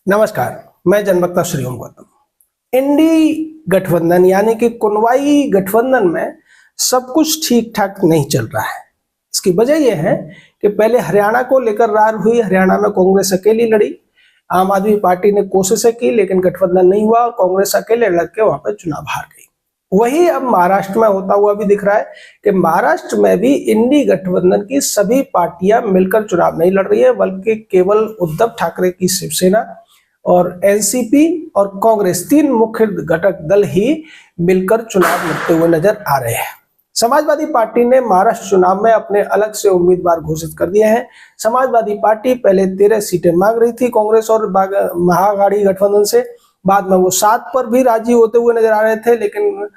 नमस्कार, मैं जनवक्ता श्री ओम गौतम। इंडी गठबंधन यानी कि कुनवाई गठबंधन में सब कुछ ठीक ठाक नहीं चल रहा है। इसकी वजह यह है कि पहले हरियाणा को लेकर रार हुई। हरियाणा में कांग्रेस अकेली लड़ी, आम आदमी पार्टी ने कोशिशें की लेकिन गठबंधन नहीं हुआ और कांग्रेस अकेले लड़ के वहां पर चुनाव हार गई। वही अब महाराष्ट्र में होता हुआ भी दिख रहा है कि महाराष्ट्र में भी इंडी गठबंधन की सभी पार्टियां मिलकर चुनाव नहीं लड़ रही है, बल्कि केवल उद्धव ठाकरे की शिवसेना और एनसीपी और कांग्रेस तीन मुख्य घटक दल ही मिलकर चुनाव लड़ते हुए नजर आ रहे हैं। समाजवादी पार्टी ने महाराष्ट्र चुनाव में अपने अलग से उम्मीदवार घोषित कर दिए हैं। समाजवादी पार्टी पहले 13 सीटें मांग रही थी कांग्रेस और महाआघाड़ी गठबंधन से, बाद में वो 7 पर भी राजी होते हुए नजर आ रहे थे, लेकिन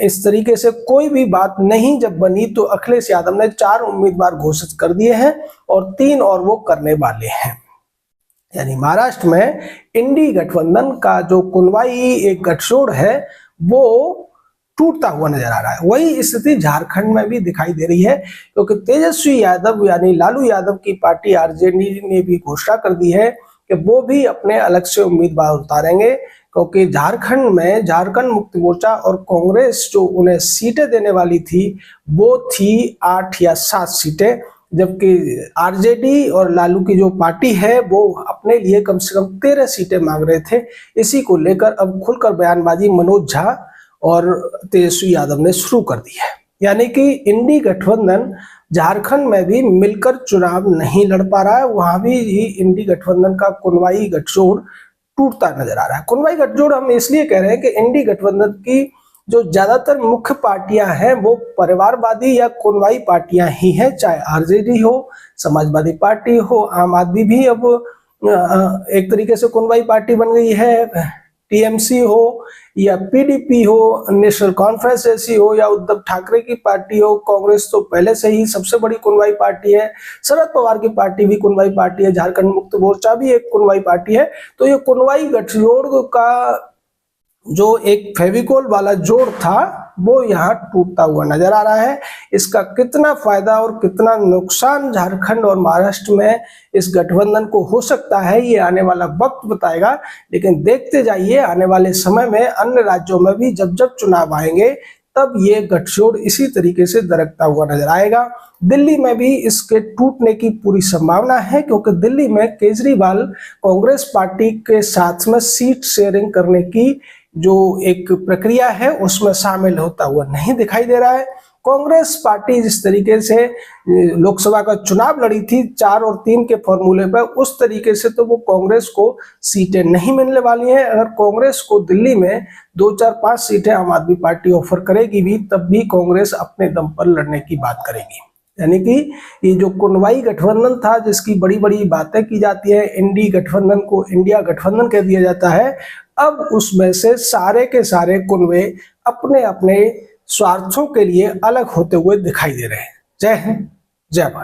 इस तरीके से कोई भी बात नहीं जब बनी तो अखिलेश यादव ने 4 उम्मीदवार घोषित कर दिए हैं और 3 और वो करने वाले हैं। यानी महाराष्ट्र में इंडी गठबंधन का जो कुनवाई एक गठजोड़ है वो टूटता हुआ नजर आ रहा है। वही स्थिति झारखंड में भी दिखाई दे रही है, क्योंकि तेजस्वी यादव यानी लालू यादव की पार्टी आरजेडी ने भी घोषणा कर दी है कि वो भी अपने अलग से उम्मीदवार उतारेंगे, क्योंकि झारखंड में झारखंड मुक्ति मोर्चा और कांग्रेस जो उन्हें सीटें देने वाली थी वो थी 8 या 7 सीटें, जबकि आरजेडी और लालू की जो पार्टी है वो अपने लिए कम से कम 13 सीटें मांग रहे थे। इसी को लेकर अब खुलकर बयानबाजी मनोज झा और तेजस्वी यादव ने शुरू कर दी है। यानी कि इंडी गठबंधन झारखंड में भी मिलकर चुनाव नहीं लड़ पा रहा है, वहां भी इंडी गठबंधन का कुनवाई गठजोड़ टूटता नजर आ रहा है। कुनवाई गठजोड़ हम इसलिए कह रहे हैं कि इंडी गठबंधन की जो ज्यादातर मुख्य पार्टियां हैं वो परिवारवादी या कुनवाई पार्टियां ही हैं, चाहे आरजेडी हो, समाजवादी पार्टी हो, आम आदमी भी अब एक तरीके से कुनवाई पार्टी बन गई है, टीएमसी हो या पीडीपी हो, नेशनल कॉन्फ्रेंस ऐसी हो या उद्धव ठाकरे की पार्टी हो। कांग्रेस तो पहले से ही सबसे बड़ी कुनवाई पार्टी है, शरद पवार की पार्टी भी कुनवाई पार्टी है, झारखंड मुक्ति मोर्चा भी एक कुनवाई पार्टी है। तो ये कुनवाई गठजोड़ का जो एक फेविकोल वाला जोड़ था वो यहाँ टूटता हुआ नजर आ रहा है। इसका कितना फायदा और कितना नुकसान झारखंड और महाराष्ट्र में इस गठबंधन को हो सकता है ये आने वाला वक्त बताएगा। लेकिन देखते जाइए, आने वाले समय में अन्य राज्यों में भी जब जब चुनाव आएंगे तब ये गठजोड़ इसी तरीके से दरकता हुआ नजर आएगा। दिल्ली में भी इसके टूटने की पूरी संभावना है, क्योंकि दिल्ली में केजरीवाल कांग्रेस पार्टी के साथ में सीट शेयरिंग करने की जो एक प्रक्रिया है उसमें शामिल होता हुआ नहीं दिखाई दे रहा है। कांग्रेस पार्टी जिस तरीके से लोकसभा का चुनाव लड़ी थी 4 और 3 के फॉर्मूले पर, उस तरीके से तो वो कांग्रेस को सीटें नहीं मिलने वाली हैं। अगर कांग्रेस को दिल्ली में 2, 4, 5 सीटें आम आदमी पार्टी ऑफर करेगी भी, तब भी कांग्रेस अपने दम पर लड़ने की बात करेगी। यानी कि ये जो कुनवाई गठबंधन था जिसकी बड़ी बड़ी बातें की जाती है, इंडी गठबंधन को इंडिया गठबंधन कह दिया जाता है, अब उसमें से सारे के सारे कुनवे अपने अपने स्वार्थों के लिए अलग होते हुए दिखाई दे रहे हैं। जय हिंद, जय भारत।